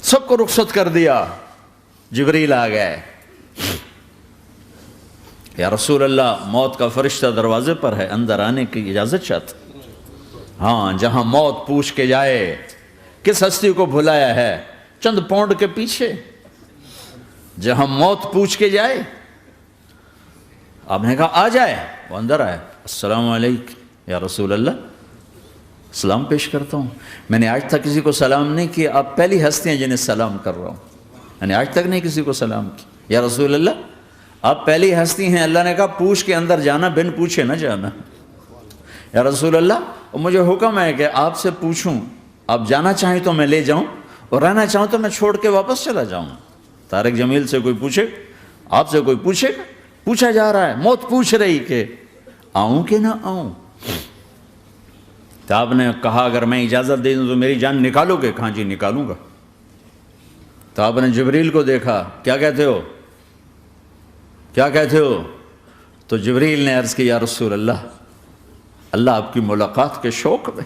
سب کو رخصت کر دیا. جبریل آ گئے. یا رسول اللہ موت کا فرشتہ دروازے پر ہے, اندر آنے کی اجازت چاہتا. ہاں, جہاں موت پوچھ کے جائے کس ہستی کو بھلایا ہے, چند پاؤنڈ کے پیچھے جہاں موت پوچھ کے جائے. آپ نے کہا آ جائے, وہ اندر آئے. السلام علیکم یا رسول اللہ, سلام پیش کرتا ہوں. میں نے آج تک کسی کو سلام نہیں کیا, آپ پہلی ہستی ہیں جنہیں سلام کر رہا ہوں. میں نے آج تک نہیں کسی کو سلام کیا. یا رسول اللہ آپ پہلی ہستی ہیں. اللہ نے کہا پوچھ کے اندر جانا, بن پوچھے نہ جانا. یا رسول اللہ مجھے حکم ہے کہ آپ سے پوچھوں, آپ جانا چاہیں تو میں لے جاؤں, اور رہنا چاہوں تو میں چھوڑ کے واپس چلا جاؤں. طارق جمیل سے کوئی پوچھے, آپ سے کوئی پوچھے, پوچھا جا رہا ہے, موت پوچھ رہی کہ آؤں کہ نہ آؤں. تو آپ نے کہا اگر میں اجازت دے دوں تو میری جان نکالو گے؟ کہاں جی نکالوں گا. تو آپ نے جبریل کو دیکھا, کیا کہتے ہو, کیا کہتے ہو؟ تو جبریل نے عرض کی یا رسول اللہ, اللہ آپ کی ملاقات کے شوق میں.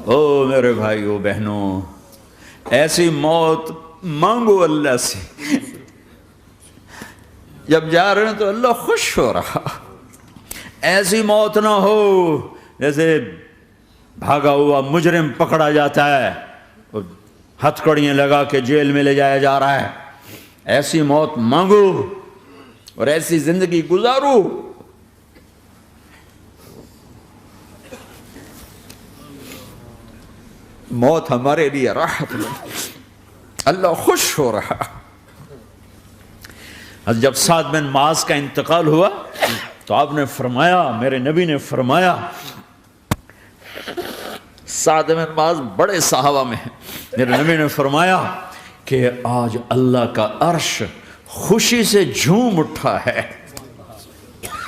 او میرے بھائیو بہنوں, ایسی موت مانگو اللہ سے. جب جا رہے ہیں تو اللہ خوش ہو رہا. ایسی موت نہ ہو جیسے بھاگا ہوا مجرم پکڑا جاتا ہے, ہتھکڑیاں لگا کے جیل میں لے جایا جا رہا ہے. ایسی موت مانگو اور ایسی زندگی گزارو. موت ہمارے لیے راحت ہے, اللہ خوش ہو رہا. جب سعد بن معاذ کا انتقال ہوا تو آپ نے فرمایا, میرے نبی نے فرمایا, سعد بن معاذ بڑے صحابہ میں ہیں, میرے نبی نے فرمایا کہ آج اللہ کا عرش خوشی سے جھوم اٹھا ہے.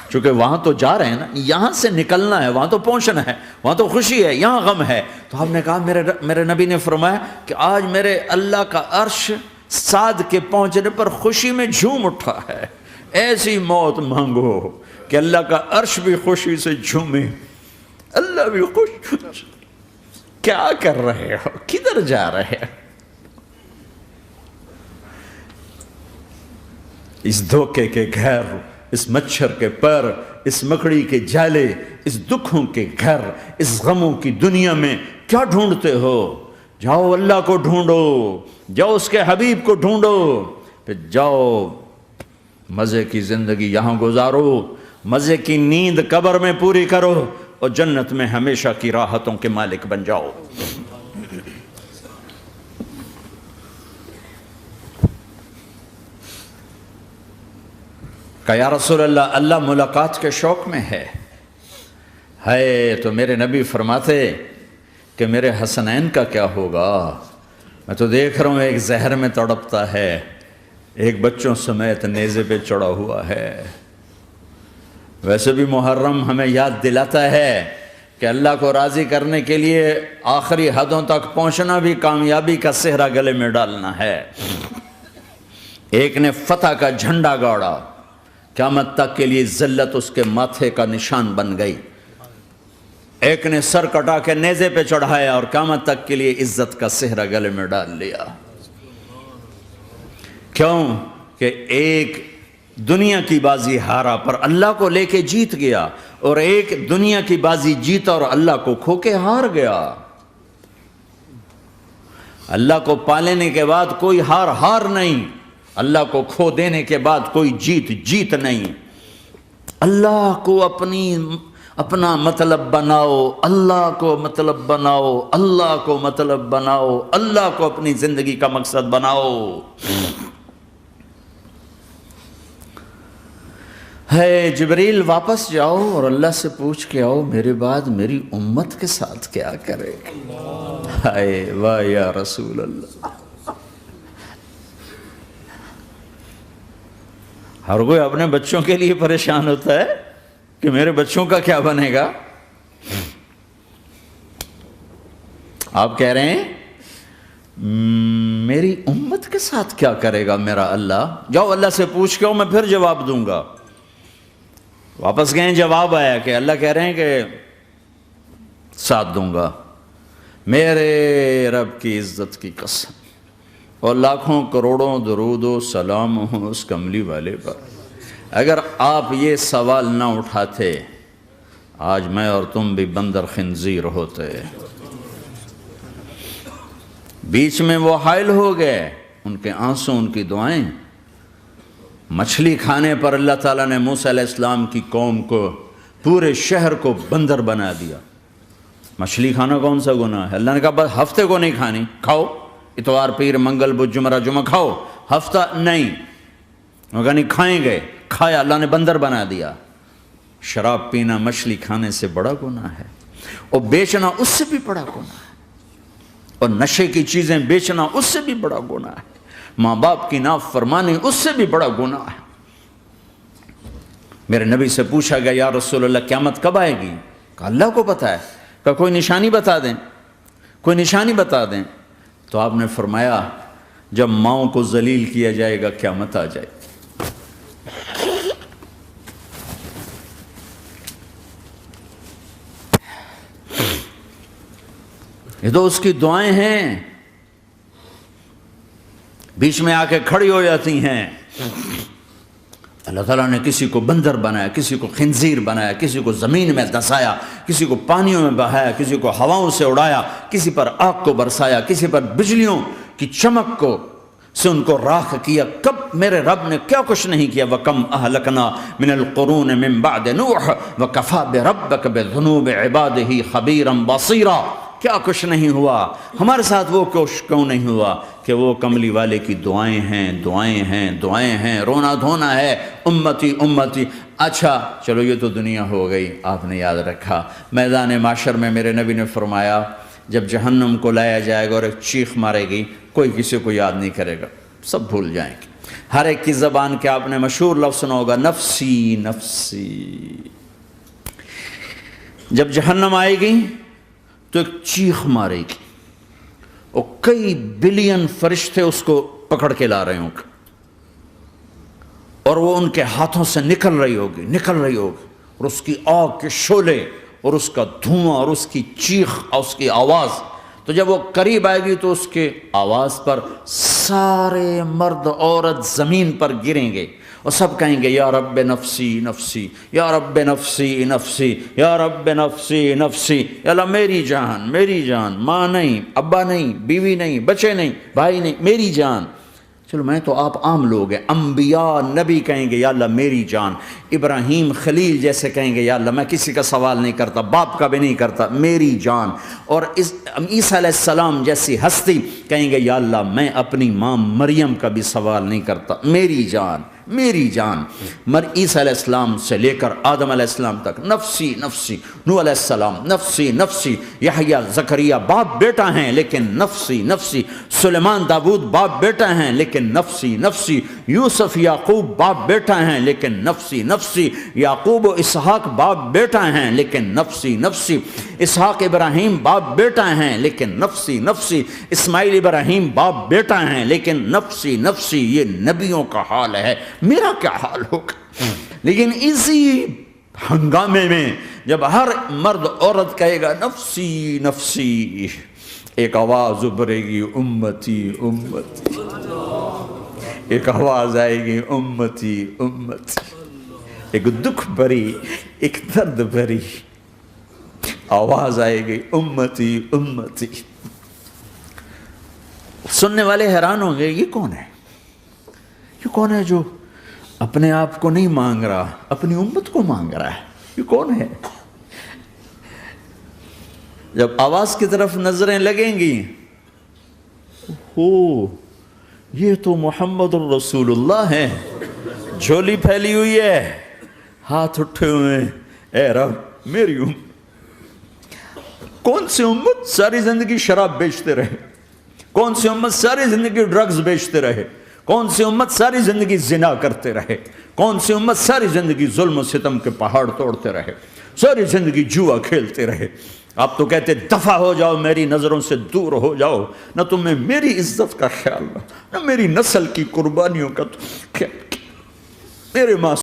چونکہ وہاں تو جا رہے ہیں نا, یہاں سے نکلنا ہے, وہاں تو پہنچنا ہے, وہاں تو خوشی ہے, یہاں غم ہے. تو آپ نے کہا, میرے نبی نے فرمایا کہ آج میرے اللہ کا عرش سعد کے پہنچنے پر خوشی میں جھوم اٹھا ہے. ایسی موت مانگو کہ اللہ کا عرش بھی خوشی سے جھومے, اللہ بھی خوش. کیا کر رہے ہو, کدھر جا رہے ہو؟ اس دھوکے کے گھر, اس مچھر کے پر, اس مکڑی کے جالے, اس دکھوں کے گھر, اس غموں کی دنیا میں کیا ڈھونڈتے ہو؟ جاؤ اللہ کو ڈھونڈو, جاؤ اس کے حبیب کو ڈھونڈو, پھر جاؤ مزے کی زندگی یہاں گزارو, مزے کی نیند قبر میں پوری کرو, اور جنت میں ہمیشہ کی راحتوں کے مالک بن جاؤ. کہ یا رسول اللہ, اللہ ملاقات کے شوق میں ہے. تو میرے نبی فرماتے کہ میرے حسنین کا کیا ہوگا؟ میں تو دیکھ رہا ہوں ایک زہر میں تڑپتا ہے, ایک بچوں سمیت نیزے پہ چڑھا ہوا ہے. ویسے بھی محرم ہمیں یاد دلاتا ہے کہ اللہ کو راضی کرنے کے لیے آخری حدوں تک پہنچنا بھی کامیابی کا صحرا گلے میں ڈالنا ہے. ایک نے فتح کا جھنڈا گاڑا, قیامت تک کے لیے ذلت اس کے ماتھے کا نشان بن گئی. ایک نے سر کٹا کے نیزے پہ چڑھایا اور قیامت تک کے لیے عزت کا صحرا گلے میں ڈال لیا. کیوں کہ ایک دنیا کی بازی ہارا پر اللہ کو لے کے جیت گیا, اور ایک دنیا کی بازی جیتا اور اللہ کو کھو کے ہار گیا. اللہ کو پالینے کے بعد کوئی ہار نہیں, اللہ کو کھو دینے کے بعد کوئی جیت نہیں. اللہ کو اپنا مطلب بناؤ, اللہ کو مطلب بناؤ, اللہ کو مطلب بناؤ, اللہ کو اپنی زندگی کا مقصد بناؤ. جبریل واپس جاؤ اور اللہ سے پوچھ کے آؤ, میرے بعد میری امت کے ساتھ کیا کرے گا؟ واہ یا رسول اللہ. ہر کوئی اپنے بچوں کے لیے پریشان ہوتا ہے کہ میرے بچوں کا کیا بنے گا. آپ کہہ رہے ہیں میری امت کے ساتھ کیا کرے گا میرا اللہ؟ جاؤ اللہ سے پوچھ کے آؤ, میں پھر جواب دوں گا. واپس گئے, جواب آیا کہ اللہ کہہ رہے ہیں کہ ساتھ دوں گا. میرے رب کی عزت کی قسم, اور لاکھوں کروڑوں درود و سلام ہوں اس کملی والے پر۔ اگر آپ یہ سوال نہ اٹھاتے آج میں اور تم بھی بندر خنزیر ہوتے۔ بیچ میں وہ حائل ہو گئے، ان کے آنسو، ان کی دعائیں۔ مچھلی کھانے پر اللہ تعالیٰ نے موسیٰ علیہ السلام کی قوم کو، پورے شہر کو بندر بنا دیا۔ مچھلی کھانا کون سا گناہ ہے؟ اللہ نے کہا بس ہفتے کو نہیں کھانی، کھاؤ، اتوار پیر منگل بدھ جمعہ جمعہ کھاؤ، ہفتہ نہیں۔ وہ کہا نہیں کھائیں گے، کھایا، اللہ نے بندر بنا دیا۔ شراب پینا مچھلی کھانے سے بڑا گناہ ہے، اور بیچنا اس سے بھی بڑا گناہ ہے، اور نشے کی چیزیں بیچنا اس سے بھی بڑا گناہ ہے، ماں باپ کی نافرمانی اس سے بھی بڑا گناہ ہے۔ میرے نبی سے پوچھا گیا یا رسول اللہ قیامت کب آئے گی؟ کہا اللہ کو پتہ ہے۔ کہا کوئی نشانی بتا دیں، کوئی نشانی بتا دیں۔ تو آپ نے فرمایا جب ماؤں کو ذلیل کیا جائے گا قیامت آ جائے گی۔ یہ تو اس کی دعائیں ہیں، بیچ میں آ کے کھڑی ہو جاتی ہیں۔ اللہ تعالیٰ نے کسی کو بندر بنایا، کسی کو خنزیر بنایا، کسی کو زمین میں دسایا، کسی کو پانیوں میں بہایا، کسی کو ہواؤں سے اڑایا، کسی پر آگ کو برسایا، کسی پر بجلیوں کی چمک کو سے ان کو راکھ کیا۔ کب میرے رب نے کیا کچھ نہیں کیا۔ وَكَمْ أَهْلَكْنَا مِنَ الْقُرُونِ مِن بَعْدِ نُوحٍ وَكَفَىٰ بِرَبِّكَ بِذُنُوبِ عِبَادِهِ خَبِيرًا بَصِيرًا۔ کیا کچھ نہیں ہوا ہمارے ساتھ، وہ کچھ کیوں نہیں ہوا کہ وہ کملی والے کی دعائیں ہیں، دعائیں ہیں، دعائیں ہیں، رونا دھونا ہے، امتی امتی۔ اچھا چلو یہ تو دنیا ہو گئی، آپ نے یاد رکھا۔ میدان معاشر میں میرے نبی نے فرمایا جب جہنم کو لایا جائے گا اور ایک چیخ مارے گی، کوئی کسی کو یاد نہیں کرے گا، سب بھول جائیں گے۔ ہر ایک کی زبان کے آپ نے مشہور لفظ سنا ہوگا نفسی نفسی۔ جب جہنم آئے گی تو ایک چیخ مارے گی، اور کئی بلین فرشتے اس کو پکڑ کے لا رہے ہوں گے، اور وہ ان کے ہاتھوں سے نکل رہی ہوگی، اور اس کی آگ کے شعلے اور اس کا دھواں اور اس کی چیخ اور اس کی آواز۔ تو جب وہ قریب آئے گی تو اس کے آواز پر سارے مرد عورت زمین پر گریں گے، اور سب کہیں گے یا رب نفسی نفسی، یا رب نفسی نفسی، یا رب نفسی نفسی، یا اللہ میری جان، میری جان، ماں نہیں، ابا نہیں، بیوی نہیں، بچے نہیں، بھائی نہیں، میری جان۔ چلو میں تو آپ عام لوگ ہیں، انبیاء نبی کہیں گے یا اللہ میری جان، ابراہیم خلیل جیسے کہیں گے یا اللہ میں کسی کا سوال نہیں کرتا، باپ کا بھی نہیں کرتا، میری جان، اور عیسیٰ علیہ السلام جیسی ہستی کہیں گے یا اللہ میں اپنی ماں مریم کا بھی سوال نہیں کرتا، میری جان، میری جان۔ عیسیٰ علیہ السلام سے لے کر آدم علیہ السلام تک نفسی نفسی، نوح علیہ السلام نفسی نفسی، یحییٰ زکریا باپ بیٹا ہیں لیکن نفسی نفسی، سلیمان داؤد باپ بیٹا ہیں لیکن نفسی نفسی، یوسف یعقوب باپ بیٹا ہیں لیکن نفسی نفسی، یعقوب و اسحاق باپ بیٹا ہیں لیکن نفسی نفسی، اسحاق ابراہیم باپ بیٹا ہیں لیکن نفسی نفسی، اسماعیل ابراہیم باپ بیٹا ہیں لیکن نفسی نفسی۔ یہ نبیوں کا حال ہے، میرا کیا حال ہوگا؟ لیکن اسی ہنگامے میں جب ہر مرد عورت کہے گا نفسی نفسی، ایک آواز ابھرے گی امتی امتی، ایک آواز آئے گی امتی امتی، ایک دکھ بھری، ایک درد بھری آواز آئے گی امتی امتی۔ سننے والے حیران ہوں گے یہ کون ہے، یہ کون ہے جو اپنے آپ کو نہیں مانگ رہا، اپنی امت کو مانگ رہا ہے، یہ کون ہے؟ جب آواز کی طرف نظریں لگیں گی، یہ تو محمد الرسول اللہ ہے، جھولی پھیلی ہوئی ہے، ہاتھ اٹھے ہوئے ہیں، اے رب میری امت۔ کون سی امت ساری زندگی شراب بیچتے رہے، کون سی امت ساری زندگی ڈرگز بیچتے رہے، کون سی امت ساری زندگی زنا کرتے رہے، کون سی امت ساری زندگی ظلم و ستم کے پہاڑ توڑتے رہے، ساری زندگی جوا کھیلتے رہے۔ آپ تو کہتے دفع ہو جاؤ، میری نظروں سے دور ہو جاؤ، نہ تمہیں میری عزت کا خیال، نہ میری نسل کی قربانیوں کا خیال، میرے ماں